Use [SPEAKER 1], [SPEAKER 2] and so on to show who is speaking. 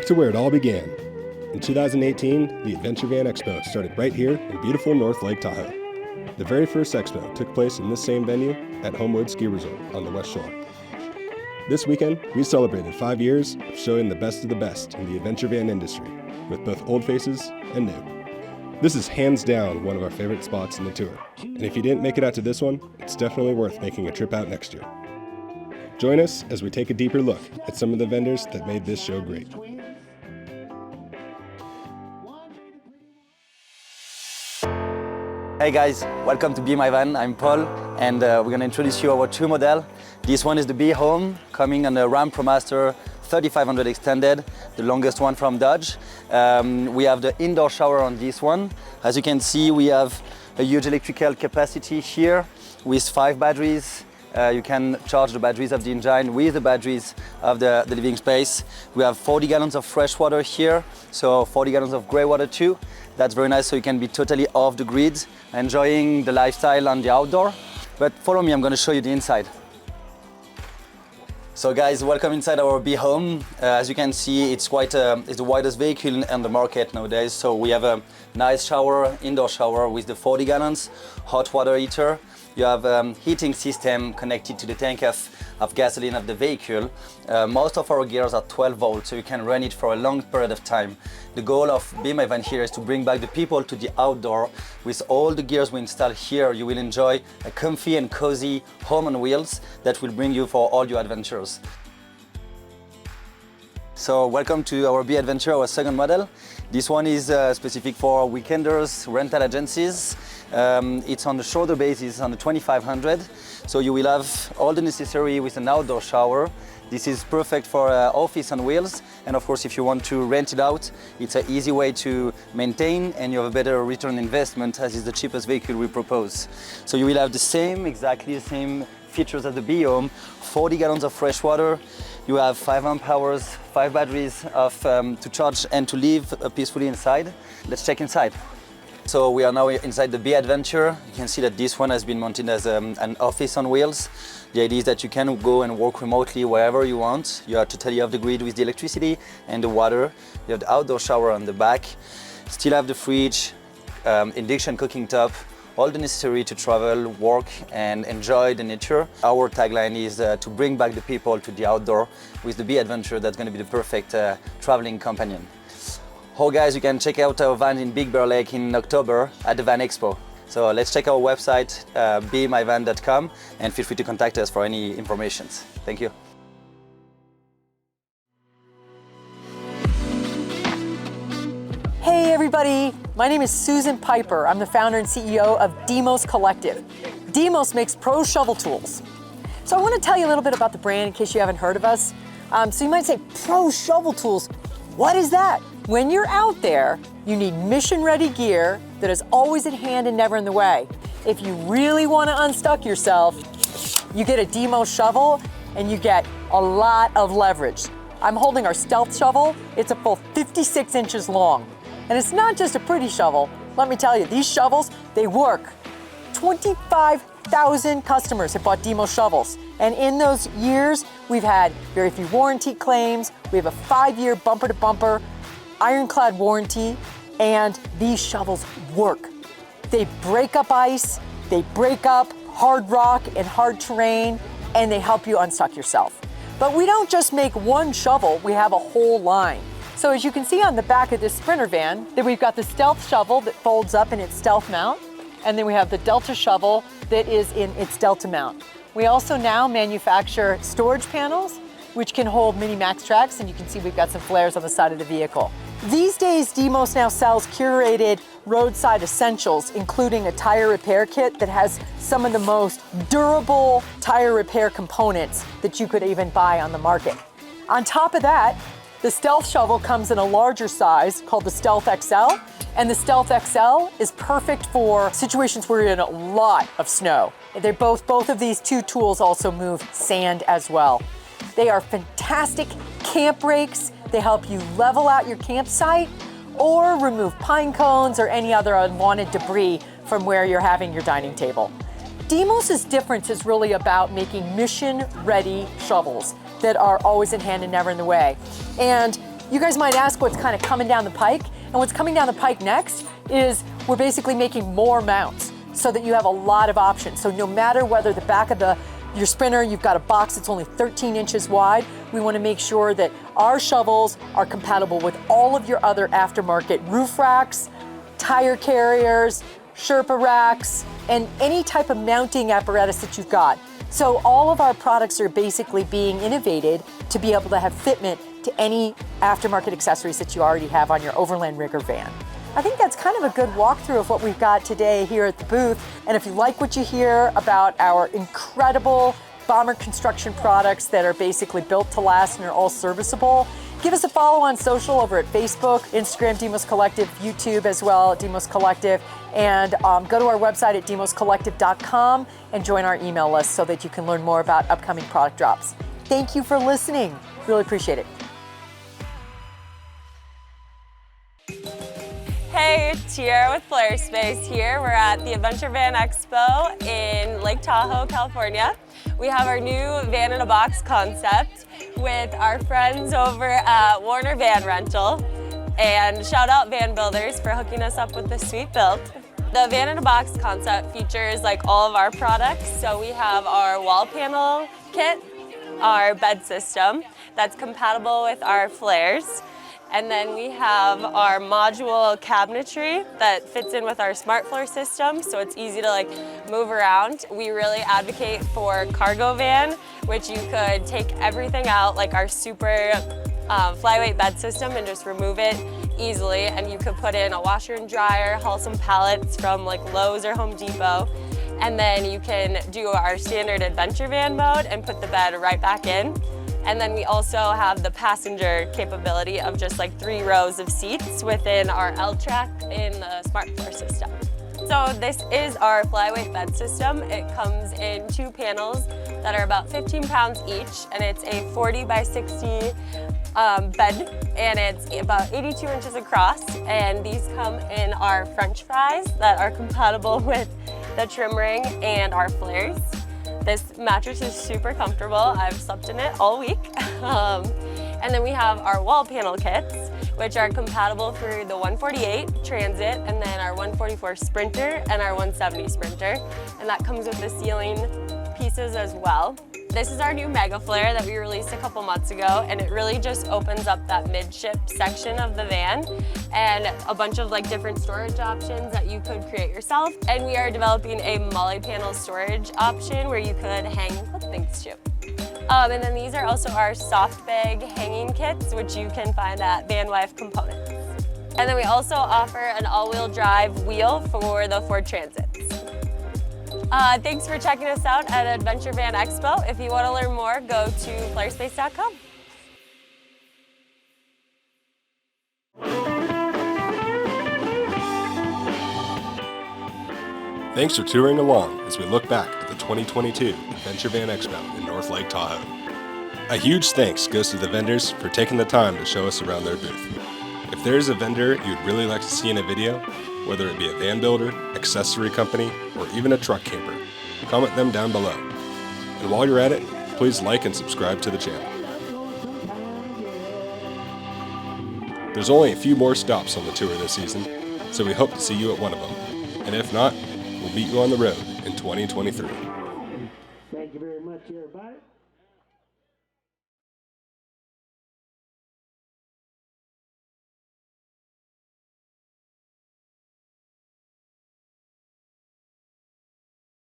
[SPEAKER 1] to where it all began. In 2018, the Adventure Van Expo started right here in beautiful North Lake Tahoe. The very first expo took place in this same venue at Homewood Ski Resort on the West Shore. This weekend, we celebrated 5 years of showing the best of the best in the adventure van industry, with both old faces and new. This is hands down one of our favorite spots in the tour, and if you didn't make it out to this one, it's definitely worth making a trip out next year. Join us as we take a deeper look at some of the vendors that made this show great.
[SPEAKER 2] Hey guys, welcome to Be My Van. I'm Paul, and we're going to introduce you our two model. This one is the Be Home, coming on a Ram ProMaster 3500 extended, the longest one from Dodge. We have the indoor shower on this one. As you can see, we have a huge electrical capacity here with 5 batteries. You can charge the batteries of the engine with the batteries of the living space. We have 40 gallons of fresh water here, so 40 gallons of grey water too. That's very nice, so you can be totally off the grid, enjoying the lifestyle on the outdoor. But follow me, I'm going to show you the inside. So guys, welcome inside our Be Home. As you can see, it's the widest vehicle on the market nowadays. So we have a nice shower, indoor shower with the 40 gallons, hot water heater. You have heating system connected to the tank of gasoline of the vehicle. Most of our gears are 12 volts, so you can run it for a long period of time. The goal of Be My Van here is to bring back the people to the outdoor. With all the gears we install here, you will enjoy a comfy and cozy home on wheels that will bring you for all your adventures. So welcome to our Be Adventure, our second model. This one is specific for weekenders, rental agencies. It's on the shorter basis, on the 2500. So you will have all the necessary with an outdoor shower. This is perfect for office on wheels. And of course, if you want to rent it out, it's an easy way to maintain and you have a better return on investment, as is the cheapest vehicle we propose. So you will have exactly the same features as the Be Home, 40 gallons of fresh water. You have 5 amp hours, 5 batteries to charge and to live peacefully inside. Let's check inside. So we are now inside the Be Adventure. You can see that this one has been mounted as an office on wheels. The idea is that you can go and work remotely wherever you want. You are totally off the grid with the electricity and the water. You have the outdoor shower on the back. Still have the fridge, induction cooking top, all the necessary to travel, work and enjoy the nature. Our tagline is to bring back the people to the outdoor with the Be Adventure. That's going to be the perfect traveling companion. Oh guys, you can check out our van in Big Bear Lake in October at the Van Expo. So let's check our website, bemyvan.com, and feel free to contact us for any information. Thank you.
[SPEAKER 3] Hey everybody, my name is Susan Piper. I'm the founder and CEO of Demos Collective. Demos makes pro shovel tools. So I want to tell you a little bit about the brand in case you haven't heard of us. So you might say, pro shovel tools, what is that? When you're out there, you need mission-ready gear that is always at hand and never in the way. If you really want to unstuck yourself, you get a Demos shovel and you get a lot of leverage. I'm holding our Stealth shovel. It's a full 56 inches long. And it's not just a pretty shovel. Let me tell you, these shovels, they work. 25,000 customers have bought Demos shovels. And in those years, we've had very few warranty claims. We have a 5-year bumper-to-bumper ironclad warranty, and these shovels work. They break up ice, they break up hard rock and hard terrain, and they help you unstuck yourself. But we don't just make one shovel, we have a whole line. So as you can see on the back of this Sprinter van, that we've got the Stealth shovel that folds up in its Stealth mount, and then we have the Delta shovel that is in its Delta mount. We also now manufacture storage panels, which can hold mini max tracks, and you can see we've got some flares on the side of the vehicle. These days, Demos now sells curated roadside essentials, including a tire repair kit that has some of the most durable tire repair components that you could even buy on the market. On top of that, the Stealth shovel comes in a larger size called the Stealth XL, and the Stealth XL is perfect for situations where you're in a lot of snow. Both of these two tools also move sand as well. They are fantastic camp rakes. They help you level out your campsite or remove pine cones or any other unwanted debris from where you're having your dining table. Demos' difference is really about making mission-ready shovels that are always in hand and never in the way. And You guys might ask what's kind of coming down the pike, and what's coming down the pike next is we're basically making more mounts so that you have a lot of options. So no matter whether the back of your sprinter, you've got a box that's only 13 inches wide, we want to make sure that our shovels are compatible with all of your other aftermarket roof racks, tire carriers, Sherpa racks, and any type of mounting apparatus that you've got. So all of our products are basically being innovated to be able to have fitment to any aftermarket accessories that you already have on your overland rig or van. I think that's kind of a good walkthrough of what we've got today here at the booth. And if you like what you hear about our incredible bomber construction products that are basically built to last and are all serviceable, give us a follow on social over at Facebook, Instagram, Demos Collective, YouTube as well, Demos Collective, and go to our website at demoscollective.com and join our email list so that you can learn more about upcoming product drops. Thank you for listening. Really appreciate it.
[SPEAKER 4] Hey, Tiara with Flarespace here. We're at the Adventure Van Expo in Lake Tahoe, California. We have our new van in a box concept with our friends over at Warner Van Rental. And shout out Van Builders for hooking us up with this sweet build. The van in a box concept features like all of our products. So we have our wall panel kit, our bed system that's compatible with our flares. And then we have our module cabinetry that fits in with our smart floor system, so it's easy to move around. We really advocate for cargo van, which you could take everything out, like our super flyweight bed system, and just remove it easily. And you could put in a washer and dryer, haul some pallets from Lowe's or Home Depot. And then you can do our standard adventure van mode and put the bed right back in. And then we also have the passenger capability of just 3 rows of seats within our L-track in the smart floor system. So this is our flyweight bed system. It comes in 2 panels that are about 15 pounds each, and it's a 40 by 60 bed, and it's about 82 inches across. And these come in our French fries that are compatible with the trim ring and our flares. This mattress is super comfortable. I've slept in it all week. And then we have our wall panel kits, which are compatible through the 148 Transit, and then our 144 Sprinter and our 170 Sprinter. And that comes with the ceiling pieces as well. This is our new Mega Flare that we released a couple months ago, and it really just opens up that midship section of the van and a bunch of different storage options that you could create yourself. And we are developing a multi-panel storage option where you could hang and clip things to. And then these are also our soft bag hanging kits, which you can find at Van Wife Components. And then we also offer an all-wheel drive wheel for the Ford Transits. Thanks for checking us out at Adventure Van Expo. If you want to learn more, go to Flarespace.com.
[SPEAKER 1] Thanks for touring along as we look back at the 2022 Adventure Van Expo in North Lake Tahoe. A huge thanks goes to the vendors for taking the time to show us around their booth. If there's a vendor you'd really like to see in a video, whether it be a van builder, accessory company, or even a truck camper, comment them down below. And while you're at it, please like and subscribe to the channel. There's only a few more stops on the tour this season, so we hope to see you at one of them. And if not, we'll meet you on the road in 2023.
[SPEAKER 5] Thank you very much, everybody.